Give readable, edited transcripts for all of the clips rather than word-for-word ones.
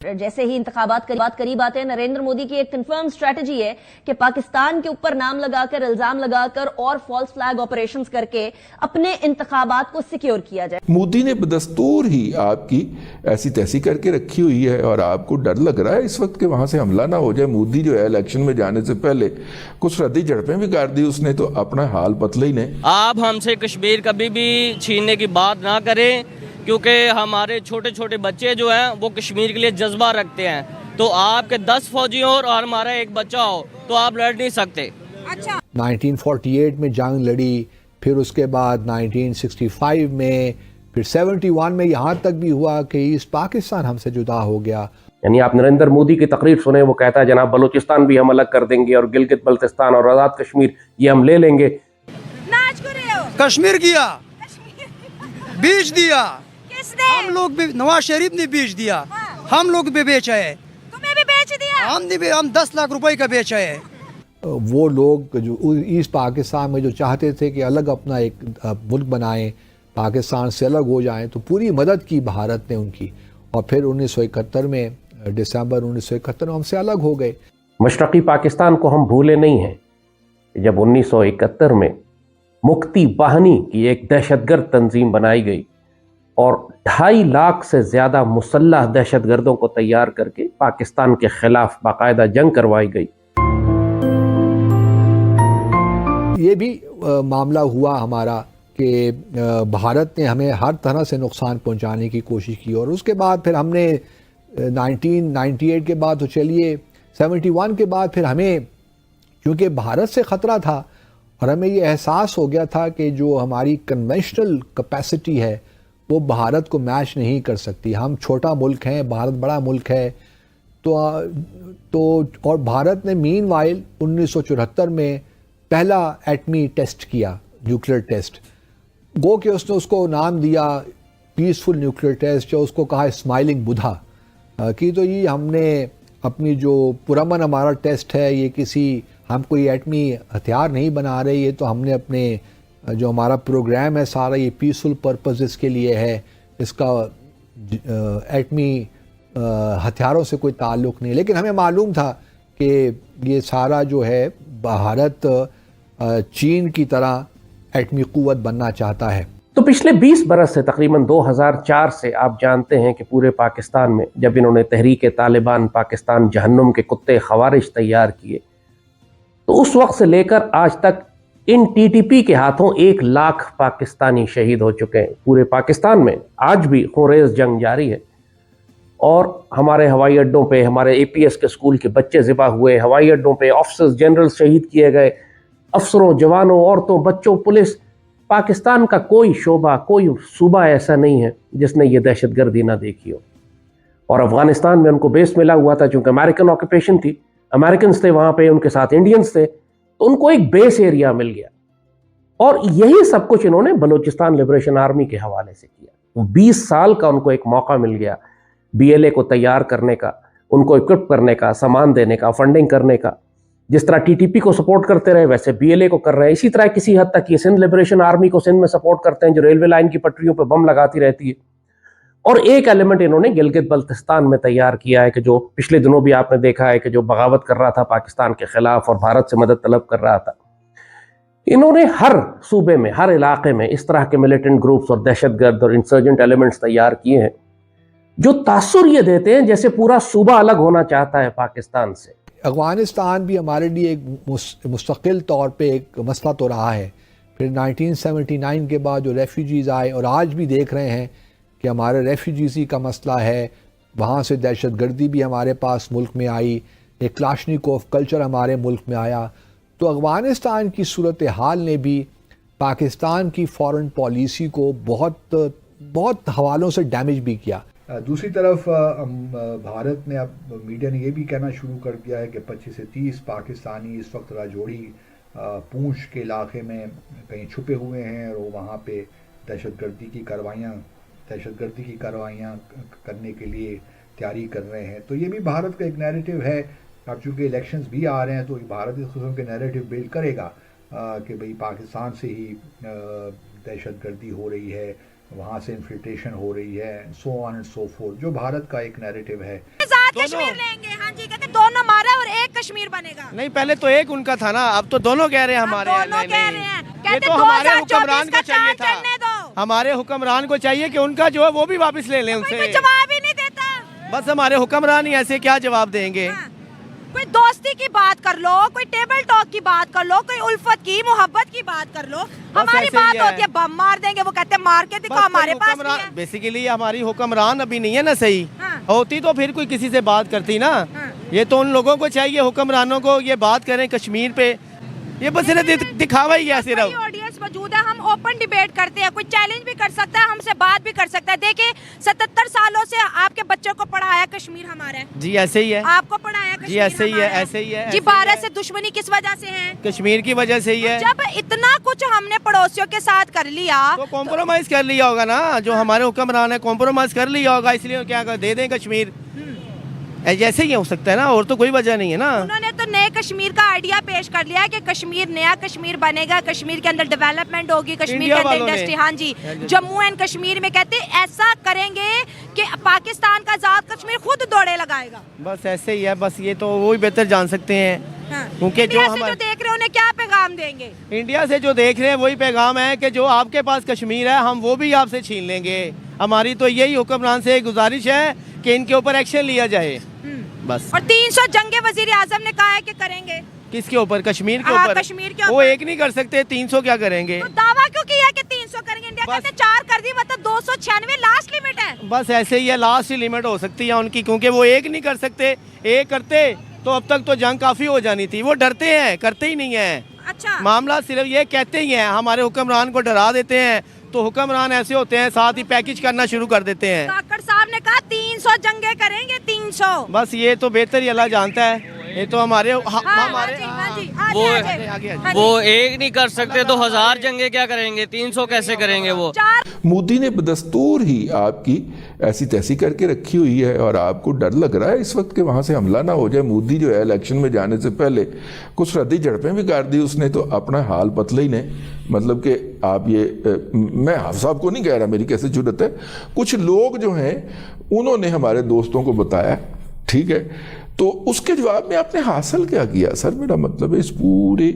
जैसे ही इंतखाबात करीब आते हैं, नरेंद्र मोदी की एक कंफर्म स्ट्रेटजी है कि पाकिस्तान के ऊपर नाम लगाकर, इल्जाम लगाकर और फॉल्स फ्लैग ऑपरेशंस करके अपने इंतखाबात को सिक्योर किया जाए। मोदी ने बदस्तूर ही आपकी ऐसी तैसी करके रखी हुई है और आपको डर लग रहा है इस वक्त कि वहां से हमला ना हो जाए। मोदी जो है इलेक्शन में जाने से पहले कुछ रद्दी झड़पें भी कर दी उसने, तो अपना हाल पतला ही नहीं। आप हमसे कश्मीर कभी भी छीनने की बात ना करें, क्योंकि हमारे छोटे छोटे बच्चे जो हैं वो कश्मीर के लिए जज्बा रखते हैं। तो आपके 10 फौजी हो और हमारा एक बच्चा हो तो आप लड़ नहीं सकते। अच्छा, 1948 में जंग लड़ी, फिर उसके बाद 1965 में, फिर 71 में यहाँ तक भी हुआ कि ईस्ट पाकिस्तान हमसे जुदा हो गया। यानी आप नरेंद्र मोदी की तकरीर सुने, वो कहता है जनाब बलूचिस्तान भी हम अलग कर देंगे और गिलगित बल्तिस्तान और आज़ाद कश्मीर ये हम ले लेंगे। कश्मीर किया, बीच दिया, किसने? हम लोग भी, नवाज शरीफ ने बीच दिया। हाँ। हम लोग भी बेचा है। तुम्हें भी बेच दिया? हम 10 लाख रुपए का बेचा है। वो लोग जो ईस्ट पाकिस्तान में जो चाहते थे कि अलग अपना एक मुल्क बनाएं, पाकिस्तान से अलग हो जाएं, तो पूरी मदद की भारत ने उनकी। और फिर 1971 में, दिसंबर 1971 में हमसे अलग हो गए। मशरक़ी पाकिस्तान को हम भूले नहीं हैं। जब 1971 में मुक्ति बाहिनी की एक दहशतगर्द तंजीम बनाई गई और 2.5 लाख से ज़्यादा मुसल्लह दहशतगर्दों को तैयार करके पाकिस्तान के खिलाफ बाकायदा जंग करवाई गई। ये भी मामला हुआ हमारा कि भारत ने हमें हर तरह से नुकसान पहुंचाने की कोशिश की। और उसके बाद फिर हमने 1998 के बाद, तो चलिए 71 के बाद फिर हमें, क्योंकि भारत से ख़तरा था और हमें ये एहसास हो गया था कि जो हमारी कन्वेंशनल कैपेसिटी है वो भारत को मैच नहीं कर सकती। हम छोटा मुल्क हैं, भारत बड़ा मुल्क है। तो और भारत ने मीनवाइल 1974 में पहला एटमी टेस्ट किया, न्यूक्लियर टेस्ट, गो के उसने उसको नाम दिया पीसफुल न्यूक्लियर टेस्ट, जो उसको कहा स्माइलिंग बुधा कि तो ये हमने अपनी जो पुरअमन हमारा टेस्ट है, ये किसी, हम कोई एटमी हथियार नहीं बना रहे, ये तो हमने अपने जो हमारा प्रोग्राम है सारा ये पीसफुल पर्पसेस के लिए है, इसका एटमी हथियारों से कोई ताल्लुक़ नहीं। लेकिन हमें मालूम था कि ये सारा जो है भारत चीन की तरह एटमी क़ुव्वत बनना चाहता है। तो पिछले 20 बरस से, तकरीबन 2004 से आप जानते हैं कि पूरे पाकिस्तान में जब इन्होंने तहरीक तालिबान पाकिस्तान जहन्नुम के कुत्ते खवारिज तैयार किए, तो उस वक्त से लेकर आज तक इन टीटीपी के हाथों 1 लाख पाकिस्तानी शहीद हो चुके हैं। पूरे पाकिस्तान में आज भी खूंरेज़ जंग जारी है और हमारे हवाई अड्डों पे हमारे एपीएस के स्कूल के बच्चे ज़िबा हुए, हवाई अड्डों पे ऑफिसर्स जनरल शहीद किए गए, अफसरों, जवानों, औरतों, बच्चों, पुलिस। पाकिस्तान का कोई शोबा, कोई सूबा ऐसा नहीं है जिसने ये दहशतगर्दी ना देखी हो। और अफ़गानिस्तान में उनको बेस मिला हुआ था, चूँकि अमेरिकन ऑक्यूपेशन थी, अमेरिकन थे वहाँ पे, उनके साथ इंडियंस थे, तो उनको एक बेस एरिया मिल गया। और यही सब कुछ इन्होंने बलूचिस्तान लिबरेशन आर्मी के हवाले से किया। 20 साल का उनको एक मौका मिल गया बीएलए को तैयार करने का, उनको इक्विप करने का, सामान देने का, फंडिंग करने का। जिस तरह टीटीपी को सपोर्ट करते रहे वैसे बीएलए को कर रहे हैं। इसी तरह किसी हद तक ये सिंध लिबरेशन आर्मी को सिंध में सपोर्ट करते हैं, जो रेलवे लाइन की पटरियों पर बम लगाती रहती है। और एक एलिमेंट इन्होंने गिलगित बल्तिस्तान में तैयार किया है कि जो पिछले दिनों भी आपने देखा है कि जो बगावत कर रहा था पाकिस्तान के खिलाफ और भारत से मदद तलब कर रहा था। इन्होंने हर सूबे में, हर इलाके में इस तरह के मिलिटेंट ग्रुप्स और दहशतगर्द और इंसर्जेंट एलिमेंट्स तैयार किए हैं जो तासुर ये देते हैं जैसे पूरा सूबा अलग होना चाहता है पाकिस्तान से। अफ़गानिस्तान भी हमारे लिए एक मुस्तकिल तौर पे एक मसला तो रहा है। फिर 1979 के बाद जो रेफ्यूजीज़ आए, और आज भी देख रहे हैं कि हमारे रेफ्यूजीज़ का मसला है, वहाँ से दहशतगर्दी भी हमारे पास मुल्क में आई, एक क्लाशनिकोव कल्चर हमारे मुल्क में आया। तो अफ़गानिस्तान की सूरत हाल ने भी पाकिस्तान की फ़ॉरेन पॉलिसी को बहुत हवालों से डैमेज भी किया। दूसरी तरफ भारत ने, अब मीडिया ने ये भी कहना शुरू कर दिया है कि 25 से 30 पाकिस्तानी इस वक्त राजौरी पूंछ के इलाके में कहीं छुपे हुए हैं और वो वहाँ पे दहशतगर्दी की कार्रवाइयाँ करने के लिए तैयारी कर रहे हैं। तो ये भी भारत का एक नैरेटिव है। अब चूँकि इलेक्शंस भी आ रहे हैं तो भारत इस किस्म के नैरेटिव बिल्ड करेगा कि भाई पाकिस्तान से ही दहशतगर्दी हो रही है, वहाँ से इन्फिल्ट्रेशन हो रही है, so on and so fourth, जो भारत का एक नैरेटिव है। कश्मीर लेंगे, हाँ जी, कहते दोनों हमारा और एक कश्मीर बनेगा। नहीं, पहले तो एक उनका था ना, अब तो दोनों कह रहे हैं हमारे। दोनों कह रहे हैं, ये कहते तो हमारे 2024 हुक्मरान को का चाहिए चांद चढ़ने था, दो। हमारे हुक्मरान को चाहिए कि उनका जो है वो भी वापस ले लें उनसे। कोई जवाब ही नहीं देता। बस हमारे हुक्मरान ही ऐसे क्या जवाब देंगे। हाँ। कोई दोस्ती की बात कर लो, कोई टेबल टॉक की बात कर लो, कोई उल्फत की मोहब्बत की बात कर लो। हमारी ऐसे बात ही है। होती है बम मार देंगे, वो कहते हैं मार के दिखाओ, हमारे पास नहीं है। बेसिकली हमारी हुक्मरान अभी नहीं है ना सही। हाँ। होती तो फिर कोई किसी से बात करती ना। हाँ। ये तो उन लोगों को चाहिए, हुक्मरानों को, ये बात करें कश्मीर पे। ये बस सिर्फ दिखावा ही है सिर्फ। ऑडियंस मौजूद है, हम ओपन डिबेट करते हैं, कोई चैलेंज भी कर सकता है, हमसे बात भी कर सकता है। देखिए 77 सालों से आपके बच्चों को पढ़ाया कश्मीर हमारा है। जी ऐसे ही है, आपको पढ़ाया कश्मीर जी ऐसे ही है, हमारा ऐसे ही है, जी। ऐसे ही भारत है। से दुश्मनी किस वजह से है? कश्मीर की वजह से ही है। जब इतना कुछ हमने पड़ोसियों के साथ कर लिया तो कॉम्प्रोमाइज कर लिया होगा ना, जो हमारे हुक्मरान है कॉम्प्रोमाइज कर लिया होगा, इसलिए क्या दे दें कश्मीर। जैसे ही हो सकता है ना, और तो कोई वजह नहीं है ना। उन्होंने तो नए कश्मीर का आइडिया पेश कर लिया है कि कश्मीर नया कश्मीर बनेगा, कश्मीर के अंदर डेवलपमेंट होगी, कश्मीर के अंदर इंडस्ट्री। हाँ जी, जम्मू एंड कश्मीर में कहते ऐसा करेंगे कि पाकिस्तान का आजाद कश्मीर खुद दौड़े लगाएगा। बस ऐसे ही है, बस ये तो वो ही बेहतर जान सकते हैं। हाँ। क्योंकि जो इंडिया से जो देख रहे हैं उन्हें क्या पैगाम देंगे? इंडिया से जो देख रहे हैं वही पैगाम है कि जो आपके पास कश्मीर है हम वो भी आपसे छीन लेंगे। हमारी तो यही हुक्मरान से गुजारिश है कि इनके ऊपर एक्शन लिया जाए बस। और 300 जंगे वजीर आजम ने कहा है कि करेंगे। किसके ऊपर? कश्मीर के हाँ, ऊपर। कश्मीर के ऊपर। वो एक नहीं कर सकते, 300 क्या करेंगे? तो दावा क्यों किया कि 300 करेंगे? इंडिया कहते 4 कर दी, मतलब 296 लास्ट लिमिट है। बस ऐसे ही है, लास्ट ही लिमिट हो सकती है उनकी, क्योंकि वो एक नहीं कर सकते। एक करते तो अब तक तो जंग काफी हो जानी थी। वो डरते हैं, करते ही नहीं है। अच्छा, मामला सिर्फ ये कहते ही हैं, हमारे हुक्मरान को डरा देते हैं, तो हुक्मरान ऐसे होते हैं साथ ही पैकेज करना शुरू कर देते हैं। काकड़ साहब ने कहा 300 जंगे करेंगे, 300। बस ये तो बेहतर ही अल्लाह जानता है। ये तो हमारे हमारे वो एक नहीं कर सकते तो 1000 जंगे क्या करेंगे? 300 कैसे करेंगे वो? मोदी ने बदस्तूर ही आपकी ऐसी तैसी करके रखी हुई है और आपको डर लग रहा है इस वक्त कि वहाँ से हमला ना हो जाए। मोदी जो है इलेक्शन में जाने से पहले कुछ रद्दी झड़पें भी कर दी उसने, तो अपना हाल पतला ही ने, मतलब कि आप ये मैं हाफ साहब को नहीं कह रहा, मेरी कैसे जुर्रत है, कुछ लोग जो हैं उन्होंने हमारे दोस्तों को बताया, ठीक है, तो उसके जवाब में आपने हासिल क्या किया? सर मेरा मतलब है इस पूरे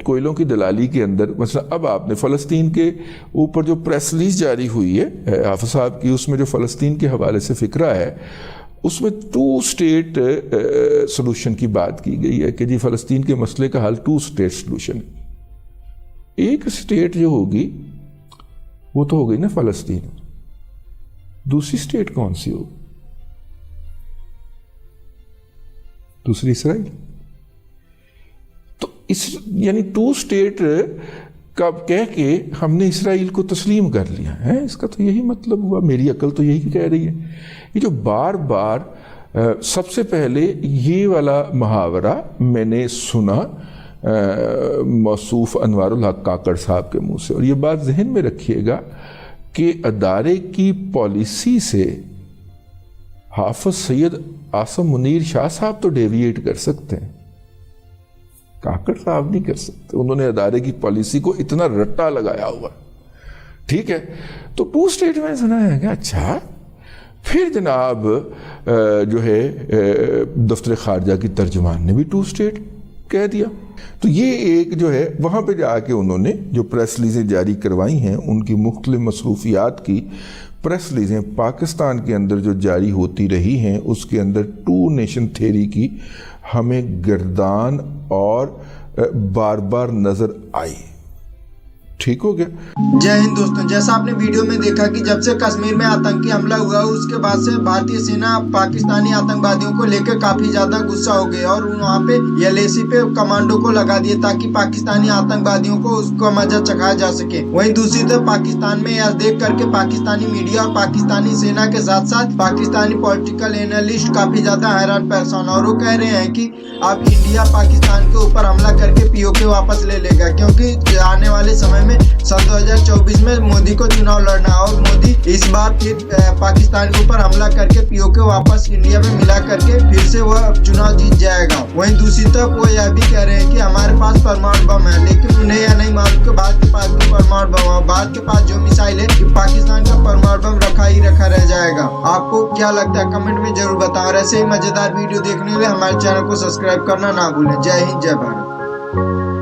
कोयलों की दलाली के अंदर, मतलब अब आपने फ़लस्तीन के ऊपर जो प्रेस रिलीज जारी हुई है हाफिज़ साहब की, उसमें जो फ़लस्तीन के हवाले से फ़िक्रा है उसमें 2 स्टेट सोल्यूशन की बात की गई है कि जी फ़लस्तीन के मसले का हल 2 स्टेट सोल्यूशन। एक स्टेट जो होगी वो तो हो गई ना फ़लस्तीन, दूसरी स्टेट कौन सी होगी? दूसरी इसराइल। तो इस यानी 2 स्टेट का कह के हमने इसराइल को तस्लीम कर लिया है, इसका तो यही मतलब हुआ। मेरी अकल तो यही कह रही है। ये जो बार बार सबसे पहले ये वाला मुहावरा मैंने सुना मौसूफ अनवारुल हक काकड़ साहब के मुंह से, और ये बात जहन में रखिएगा कि अदारे की पॉलिसी से हाफिज सैयद आसम मुनीर शाह साहब तो डेविएट कर सकते हैं, काकड़ साहब नहीं कर सकते। उन्होंने अदारे की पॉलिसी को इतना रट्टा लगाया हुआ, ठीक है। तो 2 स्टेट में सुना है कि अच्छा, फिर जनाब जो है दफ्तर खारजा की तर्जुमान ने भी 2 स्टेट कह दिया। तो ये एक जो है वहाँ पे जाके उन्होंने जो प्रेस रिलीजें जारी करवाई हैं, उनकी मुख्तलिफ मसरूफियात की प्रेस रिलीजें पाकिस्तान के अंदर जो जारी होती रही हैं, उसके अंदर 2 नेशन थ्योरी की हमें गर्दान और बार बार नजर आई। ठीक हो गया। जय हिंद दोस्तों, जैसा आपने वीडियो में देखा कि जब से कश्मीर में आतंकी हमला हुआ उसके बाद से भारतीय सेना पाकिस्तानी आतंकवादियों को लेकर काफी ज्यादा गुस्सा हो गई और वहाँ पे LAC पे कमांडो को लगा दिए ताकि पाकिस्तानी आतंकवादियों को उसका मजा चखाया जा सके। वहीं दूसरी तरफ पाकिस्तान में यह देख करके पाकिस्तानी मीडिया और पाकिस्तानी सेना के साथ साथ पाकिस्तानी पॉलिटिकल एनालिस्ट काफी ज्यादा हैरान परेशान, और वो कह रहे हैं कि अब इंडिया पाकिस्तान के ऊपर हमला करके POK वापस ले लेगा, क्योंकि आने वाले समय में सन 2024 में मोदी को चुनाव लड़ना है और मोदी इस बार फिर पाकिस्तान के ऊपर हमला करके पीओके वापस इंडिया में मिला करके फिर से वह चुनाव जीत जाएगा। वहीं दूसरी तरफ वो यह भी कह रहे हैं कि हमारे पास परमाणु बम है, लेकिन उन्हें यह नहीं मालूम कि भारत के पास भी परमाणु बम है। भारत के पास जो मिसाइल है कि पाकिस्तान का परमाणु बम रखा ही रखा रह जाएगा। आपको क्या लगता है कमेंट में जरूर बताओ। ऐसे ही मजेदार वीडियो देखने के लिए हमारे चैनल को सब्सक्राइब करना ना भूलें। जय हिंद, जय भारत।